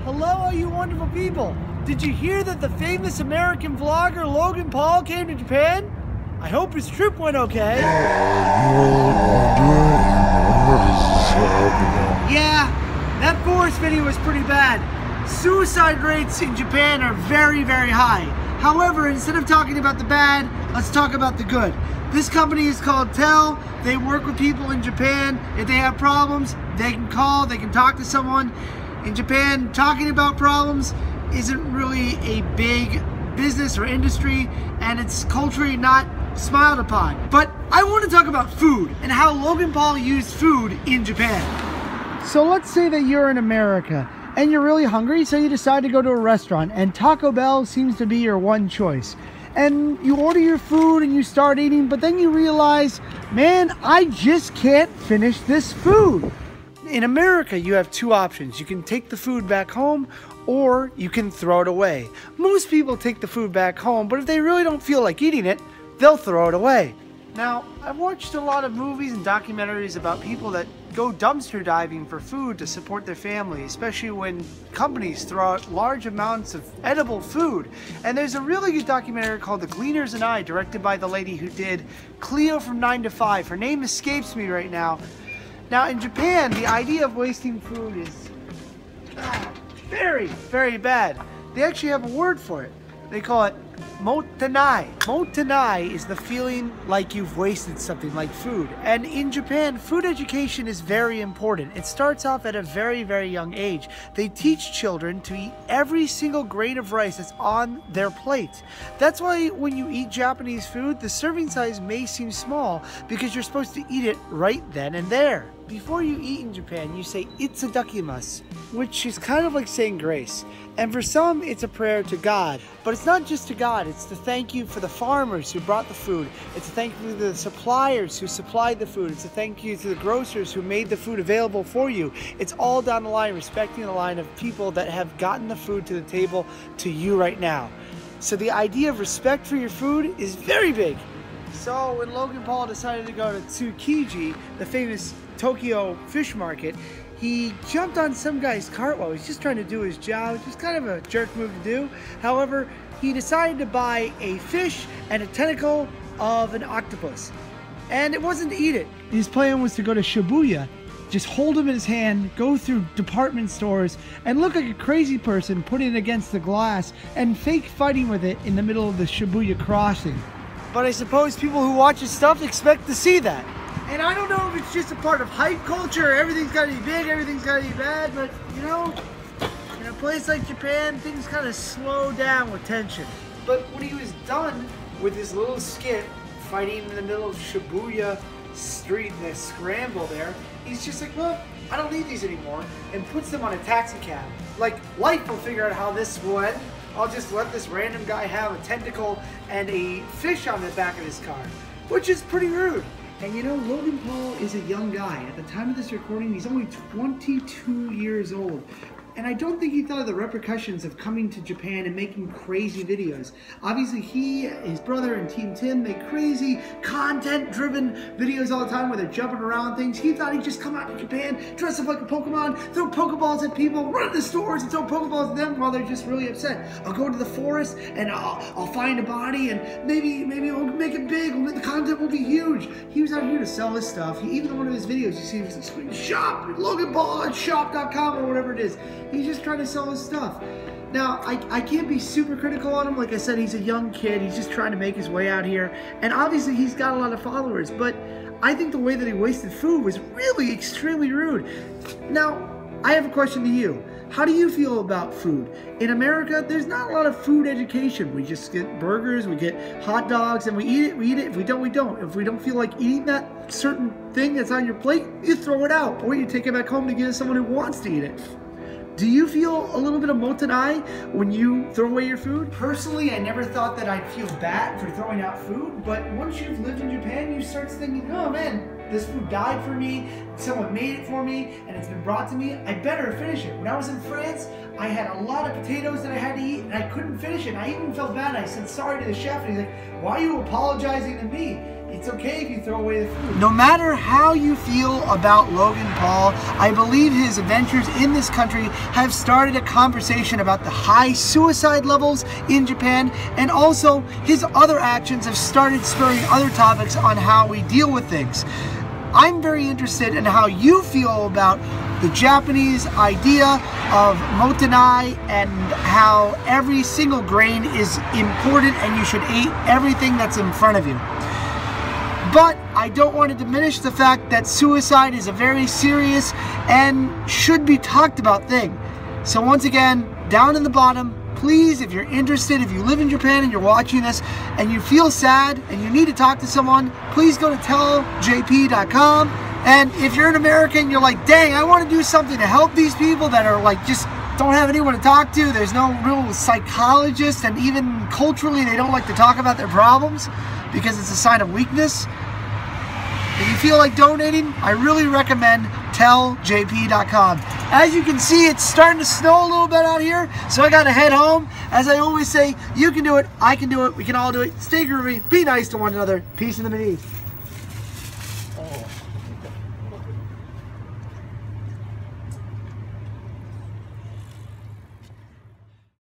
Hello, all you wonderful people. Did you hear that the famous American vlogger Logan Paul came to Japan? I hope his trip went okay. Yeah, that forest video was pretty bad. Suicide rates in Japan are very, very high. However, instead of talking about the bad, let's talk about the good. This company is called Tell. They work with people in Japan. If they have problems, they can call, they can talk to someone. In Japan, talking about problems isn't really a big business or industry, and it's culturally not smiled upon. But I want to talk about food and how Logan Paul used food in Japan. So let's say that you're in America and you're really hungry, so you decide to go to a restaurant, and Taco Bell seems to be your one choice. And you order your food and you start eating, but then you realize, man, I just can't finish this food. In America, you have two options. You can take the food back home, or you can throw it away. Most people take the food back home, but if they really don't feel like eating it, they'll throw it away. Now, I've watched a lot of movies and documentaries about people that go dumpster diving for food to support their family, especially when companies throw out large amounts of edible food. And there's a really good documentary called The Gleaners and I, directed by the lady who did Cleo from 9 to 5. Her name escapes me right now. Now, in Japan, the idea of wasting food is very, very bad. They actually have a word for it. They call it motenai. Motenai is the feeling like you've wasted something, like food. And in Japan, food education is very important. It starts off at a very, very young age. They teach children to eat every single grain of rice that's on their plate. That's why when you eat Japanese food, the serving size may seem small because you're supposed to eat it right then and there. Before you eat in Japan, you say itsudakimasu, which is kind of like saying grace. And for some, it's a prayer to God. But it's not just to God, it's to thank you for the farmers who brought the food. It's a thank you to the suppliers who supplied the food. It's a thank you to the grocers who made the food available for you. It's all down the line, respecting the line of people that have gotten the food to the table to you right now. So the idea of respect for your food is very big. So when Logan Paul decided to go to Tsukiji, the famous Tokyo fish market, he jumped on some guy's cart while he was just trying to do his job, which is kind of a jerk move to do. However, he decided to buy a fish and a tentacle of an octopus. And it wasn't to eat it. His plan was to go to Shibuya, just hold him in his hand, go through department stores, and look like a crazy person putting it against the glass and fake fighting with it in the middle of the Shibuya crossing. But I suppose people who watch his stuff expect to see that. And I don't know if it's just a part of hype culture, everything's gotta be big, everything's gotta be bad, but you know, in a place like Japan, things kind of slow down with tension. But when he was done with his little skit, fighting in the middle of Shibuya street and the scramble there, he's just like, well, I don't need these anymore, and puts them on a taxi cab. Like, life will figure out how this will end. I'll just let this random guy have a tentacle and a fish on the back of his car, which is pretty rude. And you know, Logan Paul is a young guy. At the time of this recording, he's only 22 years old. And I don't think he thought of the repercussions of coming to Japan and making crazy videos. Obviously, he, his brother, and Team Tim make crazy, content-driven videos all the time where they're jumping around things. He thought he'd just come out to Japan, dress up like a Pokemon, throw Pokeballs at people, run to the stores and throw Pokeballs at them while they're just really upset. I'll go to the forest and I'll find a body and maybe we'll make it big. The content will be huge. He was out here to sell his stuff. Even in one of his videos, you see him like, shop, Logan Paul at shop.com or whatever it is. He's just trying to sell his stuff. Now, I can't be super critical on him. Like I said, he's a young kid. He's just trying to make his way out here. And obviously, he's got a lot of followers. But I think the way that he wasted food was really extremely rude. Now, I have a question to you. How do you feel about food? In America, there's not a lot of food education. We just get burgers, we get hot dogs, and we eat it, we eat it. If we don't, we don't. If we don't feel like eating that certain thing that's on your plate, you throw it out. Or you take it back home to give it to someone who wants to eat it. Do you feel a little bit of motenai when you throw away your food? Personally, I never thought that I'd feel bad for throwing out food, but once you've lived in Japan, you start thinking, oh man, this food died for me, someone made it for me, and it's been brought to me, I better finish it. When I was in France, I had a lot of potatoes that I had to eat, and I couldn't finish it. I even felt bad. I said sorry to the chef, and he's like, why are you apologizing to me? it's okay if you throw away the food. No matter how you feel about Logan Paul, I believe his adventures in this country have started a conversation about the high suicide levels in Japan, and also his other actions have started spurring other topics on how we deal with things. I'm very interested in how you feel about the Japanese idea of motenai and how every single grain is important and you should eat everything that's in front of you. But I don't want to diminish the fact that suicide is a very serious and should be talked about thing. So once again, down in the bottom, please, if you're interested, if you live in Japan and you're watching this and you feel sad and you need to talk to someone, please go to telljp.com. And if you're an American, you're like, dang, I want to do something to help these people that are like just don't have anyone to talk to. There's no real psychologist, and even culturally they don't like to talk about their problems because it's a sign of weakness. If you feel like donating, I really recommend telljp.com. As you can see, it's starting to snow a little bit out here, so I gotta head home. As I always say, you can do it, I can do it, we can all do it. Stay groovy, be nice to one another. Peace in the Mideast.